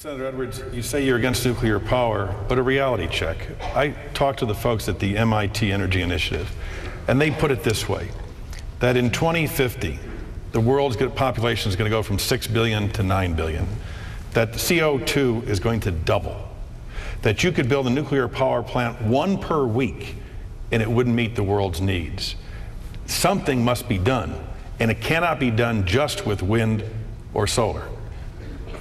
Senator Edwards, you say you're against nuclear power, but a reality check. I talked to the folks at the MIT Energy Initiative, and they put it this way, that in 2050, the world's population is going to go from 6 billion to 9 billion, that the CO2 is going to double, that you could build a nuclear power plant one per week, and it wouldn't meet the world's needs. Something must be done, and it cannot be done just with wind or solar.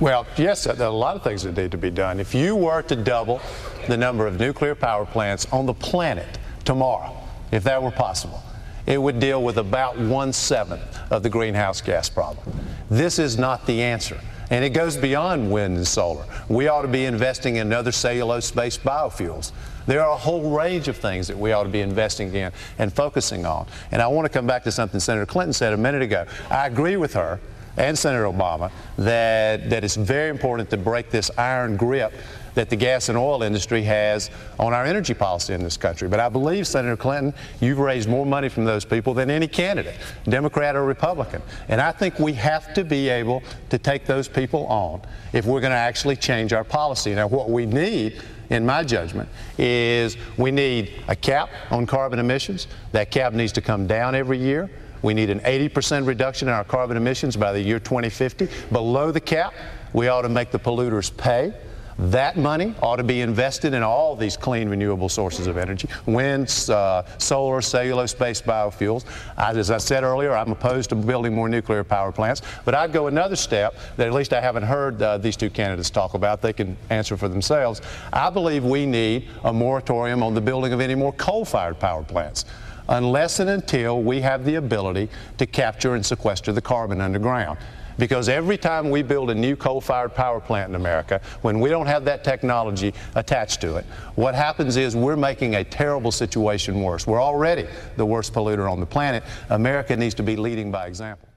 Well, yes, there are a lot of things that need to be done. If you were to double the number of nuclear power plants on the planet tomorrow, if that were possible, it would deal with about 1/7 of the greenhouse gas problem. This is not the answer. And it goes beyond wind and solar. We ought to be investing in other cellulose-based biofuels. There are a whole range of things that we ought to be investing in and focusing on. And I want to come back to something Senator Clinton said a minute ago. I agree with her and Senator Obama that it's very important to break this iron grip that the gas and oil industry has on our energy policy in this country. But I believe, Senator Clinton, you've raised more money from those people than any candidate, Democrat or Republican. And I think we have to be able to take those people on if we're going to actually change our policy. Now, what we need, in my judgment, is we need a cap on carbon emissions. That cap needs to come down every year. We need an 80% reduction in our carbon emissions by the year 2050. Below the cap, we ought to make the polluters pay. That money ought to be invested in all these clean, renewable sources of energy, wind, solar, cellulose-based biofuels. As I said earlier, I'm opposed to building more nuclear power plants, but I'd go another step that at least I haven't heard these two candidates talk about. They can answer for themselves. I believe we need a moratorium on the building of any more coal-fired power plants, unless and until we have the ability to capture and sequester the carbon underground. Because every time we build a new coal-fired power plant in America, when we don't have that technology attached to it, what happens is we're making a terrible situation worse. We're already the worst polluter on the planet. America needs to be leading by example.